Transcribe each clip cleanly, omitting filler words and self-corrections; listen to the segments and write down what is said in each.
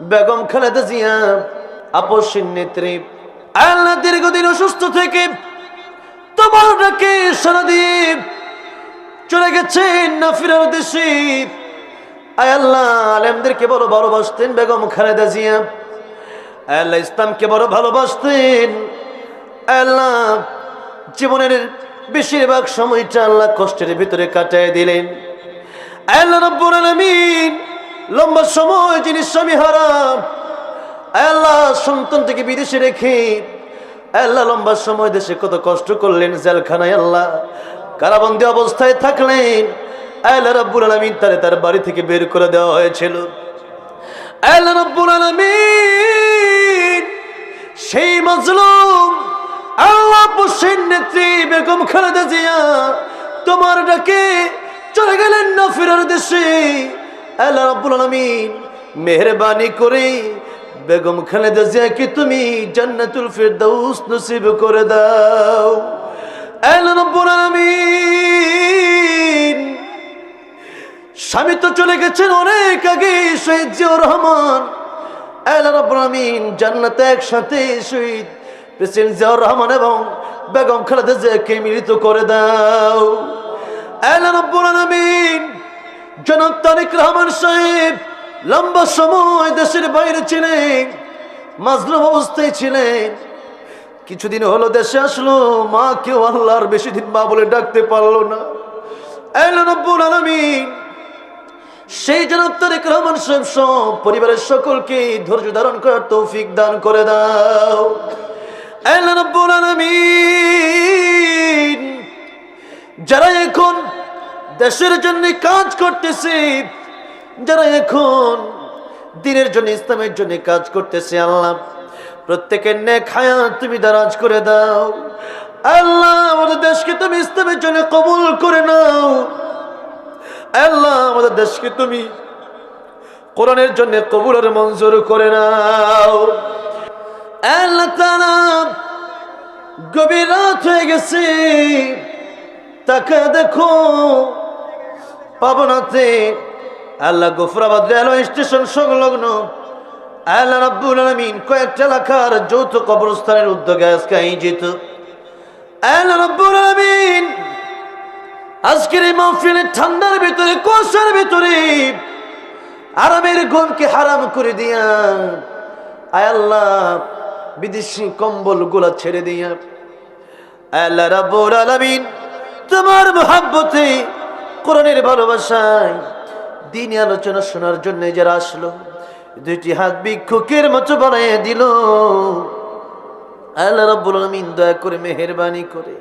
বেগম খালেদা জিয়া আপসীর নেত্রী, আল্লাহ দীর্ঘদিন অসুস্থ থেকে তোমার ডাকে সাড়া দিয়ে চলে গেছেন না ফেরার দেশে। আয় আল্লাহ, আলেমদেরকে বড় ভালোবাসতেন বেগম খালেদা জিয়া। আয় আল্লাহ, ইসলামকে বড় ভালোবাসতেন। আয় আল্লাহ, জীবনের বেশিরভাগ সময়টা আল্লাহ কষ্টের ভিতরে কাটায় দিলেন। আয় আল্লাহ রাব্বুল আলামিন, লম্বা সময় যিনি স্বামী হারা, আয় আল্লাহ সন্তান থেকে বিদেশে রেখে আয় আল্লাহ লম্বা সময় দেশে কত কষ্ট করলেন, জেলখানায় আল্লাহ কারাবন্দী অবস্থায় থাকলেন। আয় আল্লাহ রাব্বুল আলামিন তার বাড়ি থেকে বের করে দেওয়া হয়েছিল। আয় আল্লাহ রাব্বুল আলামিন সেই মাজলুম আল্লাহ আপসীর নেত্রী বেগম খালেদা জিয়া তোমার ডাকে চলে গেলেন না ফেরার দেশে। আল্লাহ রাব্বুল আলামিন মেহেরবানি করে বেগম খালেদা জিয়াকে তুমি জান্নাতুল ফিরদাউস নসিব করে দাও। আল্লাহ রাব্বুল আলামিন স্বামী তো চলে গেছেন অনেক আগে, শহীদ জিয়াউর রহমান। আল্লাহ রাব্বুল আলামিন জান্নাতে একসাথে শহীদ প্রেসিডেন্ট জিয়াউর রহমান এবং বেগম খালেদা জিয়াকে মিলিত করে দাও। আল্লাহ রাব্বুল আলামিন জনাব তারেক রহমান সাহেব লম্বা সময় দেশের বাইরে ছিলেন, মাজলুম অবস্থায় ছিলেন। কিছুদিন হলো দেশে আসলো, মা কেউ আল্লাহর বেশি দিন মা বলে ডাকতে পারলো না। আল্লাহ রাব্বুল আলামিন সেই জনাব তারেক রহমান সাহেব সহ পরিবারের সকলকে ধৈর্য ধারণ করার তৌফিক দান করে দাও। আল্লাহ রাব্বুল আলামিন যারা এখন দেশের জন্য কাজ করতেছে, যারা এখন দ্বীনের জন্য ইসলামের জন্য কাজ করতেছে, আল্লাহ প্রত্যেকের নেক হায়াত তুমি দারাজ করে দাও। আল্লাহ আমাদের দেশকে তুমি ইসলামের জন্য কবুল করে নাও। আল্লাহ আমাদের দেশকে তুমি কোরআনের জন্য কবুল আর মঞ্জুর করে নাও। আল্লাহ তাআলা গভীর রাত হয়ে গেছে, তাকে দেখো পাবনাতে আল্লাহ গোফরাবাদ রেলওয়ে স্টেশন সংলগ্ন আল্লাহ রাব্বুল আলামিন কয়েকটা এলাকার যৌথ কবরস্থানের উদ্যোগে আজকে আয়োজিত। আল্লাহ রাব্বুল আলামিন আজকের এই মাহফিলের ঠান্ডার ভিতরে, কুয়াশার ভিতরে আরামের ঘুমকে হারাম করে দিয়া আয় আল্লাহ বিদেশি কম্বল গুলা ছেড়ে দিয়া আল্লাহ রাব্বুল আলামিন তোমার মহব্বতে কোরআনের ভালোবাসায় দ্বীনি আলোচনা শোনার জন্য যারা আসলো, দুইটি হাত ভিক্ষুকের মতো বানিয়ে দিল। আল্লাহ রাব্বুল আলামিন দয়া করে মেহেরবানি করে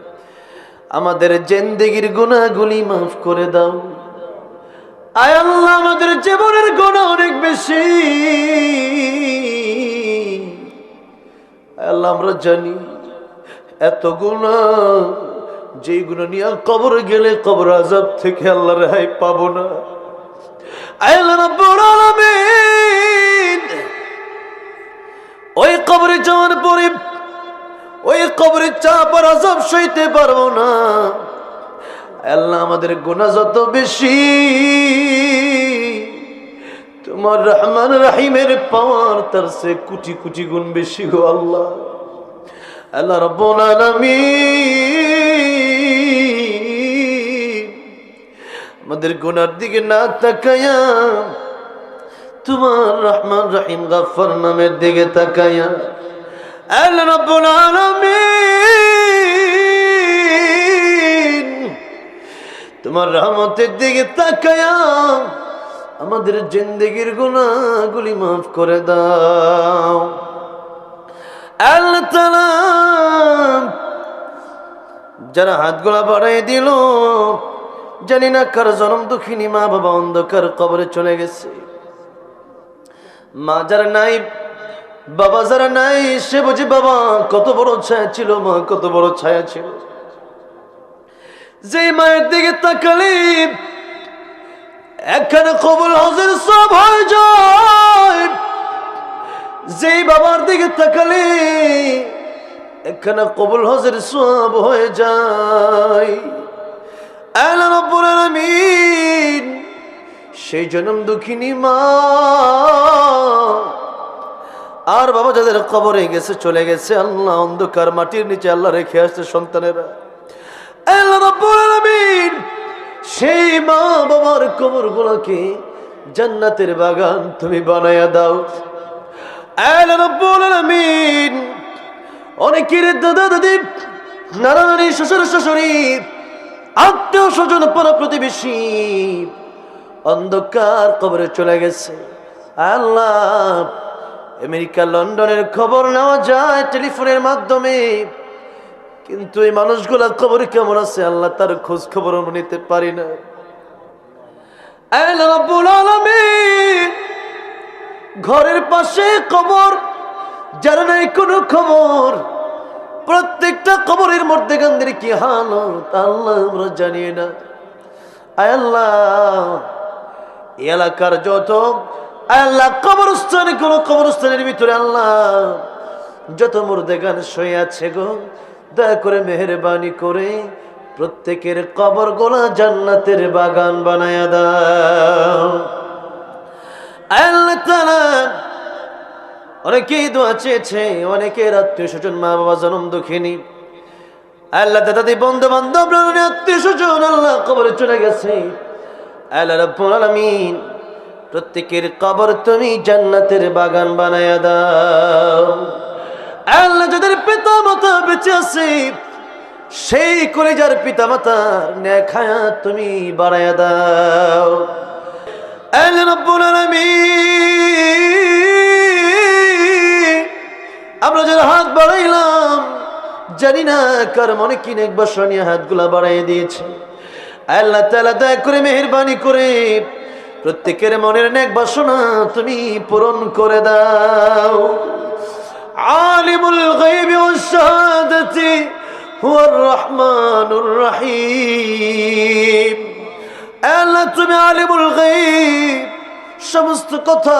আমাদের জিন্দেগীর গুনাহগুলি মাফ করে দাও। আয় আল্লাহ আমাদের জীবনের গুনাহ অনেক বেশি, আল্লাহ আমরা জানি এত গুনাহ, যেই গুনাহ নিয়ে কবরে গেলে কবর আযাব থেকে আল্লাহ রেহাই পাবো না। আল্লাহ রাব্বুল আলামিন ওই কবরে যাওয়ার পরে ওই কবরের চাপ আর আযাব সইতে পারবো না। আল্লাহ আমাদের গুনাহ যত বেশি, তোমার রহমান রহিমের পাওয়ার তার সে কোটি কোটি গুণ বেশি গো আল্লাহ। আল্লাহ রাব্বুল আলামিন আমাদের গুনার দিকে না তাকায়া তোমার রহমান রহিম গফফার নামের দিকে তাকায়া আল্লাহ রাব্বুল আলামিন তোমার রহমতের দিকে তাকায়া আমাদের জিন্দেগীর গুনাহগুলি মাফ করে দাও। আল্লাহ তাআলা যারা হাতগুলা বাড়াই দিল, জানি না কার জনম দুঃখিনী মা বাবা অন্ধকার কবরে চলে গেছে। মা যারা নাই, বাবা যারা নাই, সে বুঝি বাবা কত বড় ছায়া ছিল, মা কত বড় ছায়া ছিল। যে মায়ের দিকে তাকালে একখানে কবুল হজের সব হয়ে যায়, যেই বাবার দিকে তাকালে একখানে কবুল হজের সব হয়ে যায়। আল্লাহ রাব্বুল আলামিন সেই জনম দুঃখিনী মা আর বাবা যাদের কবরে গেছে চলে গেছে, আল্লাহ অন্ধকার মাটির নিচে আল্লাহ রেখে আসছে সন্তানেরা, আল্লাহ রাব্বুল আলামিন সেই মা বাবার কবরগুলোকে জান্নাতের বাগান তুমি বানায়া দাও। আল্লাহ রাব্বুল আলামিন অনেকের দাদা দাদি, নানা নানি, শ্বশুর শাশুড়ি, আত্মীয় স্বজন, পাড়া প্রতিবেশী অন্ধকার কবরে চলে গেছে। আল্লাহ আমেরিকা লন্ডনের খবর নেওয়া যায় টেলিফোনের মাধ্যমে, কিন্তু এই মানুষগুলার খবর কেমন আছে আল্লাহ তার খোঁজ খবর নিতে পারি না। আল্লাহ রাব্বুল আলামিন ঘরের পাশে কবর, যারা নাই কোনো খবর, প্রত্যেকটা কবরের মধ্যে গান্ধীর কি হালত আল্লাহ আমরা জানি না। আল্লাহ এলাকার যত আল্লাহ কবরস্থান, কোন কবরস্থানের ভিতরে আল্লাহ যত মুর্দেগান শুয়ে আছে গো, দয়া করে মেহেরবানি করে প্রত্যেকের কবর গোলা জান্নাতের বাগান বানায়া দাও। আল্লাহ তাআলা অনেকেই দোয়া চেয়েছে, অনেকের আত্মীয় স্বজন, মা বাবা জনম দুঃখিনী, আল্লাহ দাদাদি, বন্ধু বান্ধব, আত্মীয় স্বজন আল্লাহ কবরে চলে গেছে। আল্লাহ রাব্বুল আলামিন প্রত্যেকের কবর তুমি জান্নাতের বাগান বানায়া দাও। আল্লাহ যাদের পিতা মাতা বেঁচে আছে সেই কলেজার পিতা মাতার নেক হায়াত তুমি বাড়ায়া দাও। আল্লাহ রাব্বুল আলামিন আমরা যারা হাত বাড়াইলাম জানি না কার মনে কি নেক বাসনা নিয়ে হাতগুলা বাড়াই দিয়েছে। আল্লাহ তাআলা দয়া করে মেহেরবানি করে প্রত্যেকের মনের নেক বাসনা তুমি পূরণ করে দাও। আলিমুল গায়বি ওয়াস শাহাদাতি হুয়ার রহমানুর রহিম। আল্লাহ তুমি আলিমুল গায়ব, সমস্ত কথা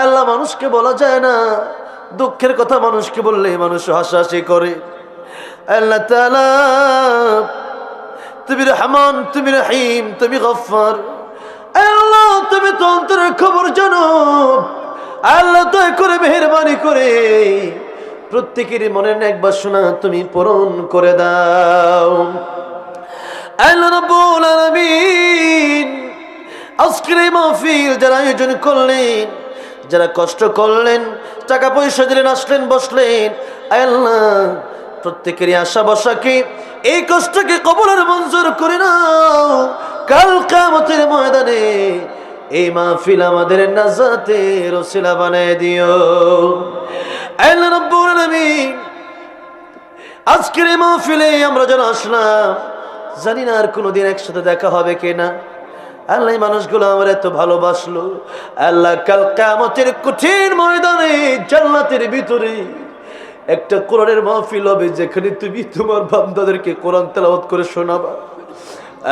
আল্লাহ মানুষকে বলা যায় না, দুঃখের কথা মানুষকে বললে মানুষ হাসাহাসি করে। আল্লাহ তাআলা তুমি রহমান, তুমি রহিম, তুমি গফফার। আল্লাহ তুমি তো অন্তরের খবর জানো। আল্লাহ দয়া করে মেহেরবানি করে প্রত্যেকের মনের নেক বাসনা তুমি পূরণ করে দাও। আল্লাহ রাব্বুল আলামিন আজকের এই মাহফিল যারা আয়োজন করলেন, যারা কষ্ট করলেন, টাকা পয়সা দিলেন, আসলেন, বসলেন, আল্লাহ প্রত্যেকেরই আশা বসাকে, এই কষ্টকে কবুল মঞ্জুর করে নাও। কাল কিয়ামতের ময়দানে এই মাহফিল আমাদের নাজাতের ওসিলা বানায় দিও। আল্লাহ রাব্বুল আলামিন আজকের এই মাহফিলে আমরা যারা আসলাম জানি না আর কোনোদিন একসাথে দেখা হবে কিনা। আল্লাহ মানুষগুলো আমার এত ভালোবাসলো, আল্লাহ কাল কিয়ামতের কঠিন ময়দানে জান্নাতের ভিতরে একটা কোরআনের মাহফিল হবে যেখানে তুমি তোমার বান্দাদেরকে কোরআন তেলাওয়াত করে শোনাবা।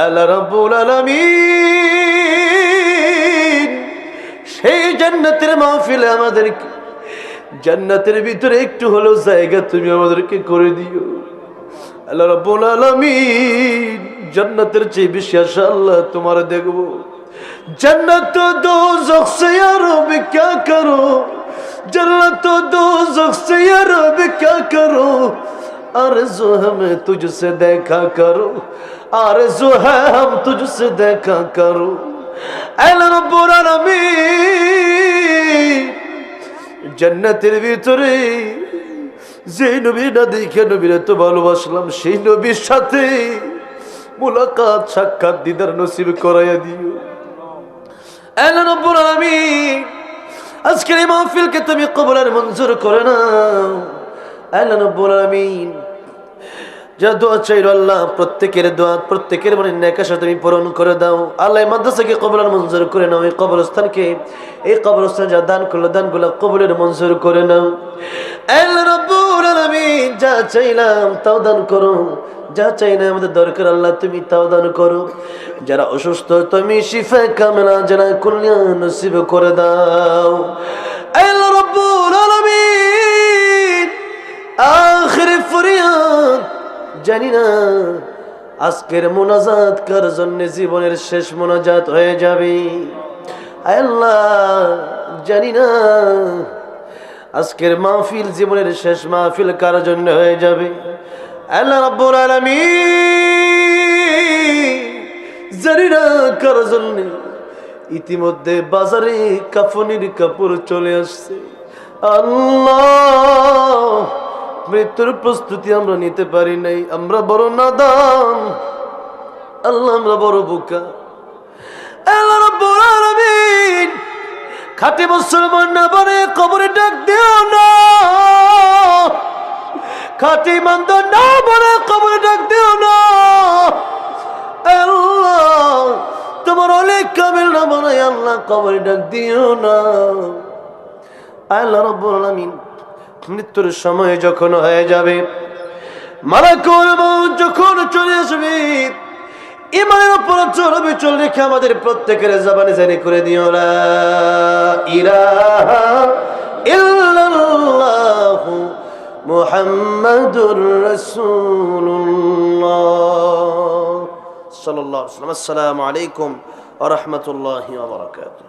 আল্লাহ রাব্বুল আলামিন সেই জান্নাতের মাহফিলে আমাদেরকে জান্নাতের ভিতরে একটু হলেও জায়গা তুমি আমাদেরকে করে দিও। আল্লাহ রাব্বুল আলামিন জান্নাতের চেয়ে বেশি আশা আল্লাহ তোমার দেখবো। जन्नत दोज़ख से या रब क्या करो, जन्नत दोज़ख से या रब क्या करो, आरज़ू हमें तुझसे देखा करो, आरज़ू है हम तुझसे देखा करो। अल्लाह रब्बुल आलामीन জান্নাতের ভিতরে যে নবী না দেখে নবীর এত ভালোবাসলাম সেই নবীর সাথে মুলাকাত, সাক্ষাৎ, দিদার নসিব করাইয়া দিও। আল্লাহ রাব্বুল আলামিন আজকের এই মাহফিলকে তুমি কবুল আর মঞ্জুর করে নাও। আল্লাহ রাব্বুল আলামিন যা দোয়া চাইলো আল্লাহ প্রত্যেকের দোয়া, প্রত্যেকের মনে নেক আশা তুমি পূরণ করে দাও। আল্লাহ মাদ্রাসাকে কবুল আর মঞ্জুর করে নাও। এই কবরস্থানকে, এই কবরস্থান যা দান করলো দানগুলো কবুল আর মঞ্জুর করে নাও। আল্লাহ রাব্বুল আলামিন যা চাইলাম তাও দান করো, যা চাই না আমাদের দরকার আল্লাহ তুমি তাও দান করো। যারা অসুস্থ তুমি শিফা কামেলা যারা কল্যাণ নসিব করে দাও। আল্লাহ রাব্বুল আলামিন আখির ফরিয়াদ, জানি না আজকের মোনাজাত কার জন্য জীবনের শেষ মোনাজাত হয়ে যাবে। আল্লাহ জানি না আজকের মাহফিল জীবনের শেষ মাহফিল কার জন্য হয়ে যাবে? আল্লাহ রাব্বুল আলামিন জানি না কার জন্য। ইতিমধ্যে বাজারে কাফনের কাপড় চলে আসছে। আল্লাহ, মৃত্যুর প্রস্তুতি আমরা নিতে পারি নাই, আমরা বড় নাদান আল্লাহ, আমরা বড় বোকা। আল্লাহ রাব্বুল আলামিন খাঁটি মুসলমান না বলে কবরে ডাক দিও না, খাঁটি ইমানদার না বলে কবরে ডাক দিও না। আল্লাহ, তোমার অনেক কামিল না বলে আল্লাহ কবরে ডাক দিও না। আল্লাহ রাব্বুল আলামিন মৃত্যুর সময় যখন হয়ে যাবে, মালাকুল মউত যখন চলে আসবে, ইমানের উপর চলবে, চল রেখে আমাদের প্রত্যেকের জবানে জারি করে দিও লা ইলাহা ইল্লাল্লাহু মুহাম্মাদুর রাসূলুল্লাহ সাল্লাল্লাহু আলাইহি ওয়াসাল্লাম। আসসালামু আলাইকুম ওয়া রাহমাতুল্লাহি ওয়া বারাকাতুহু।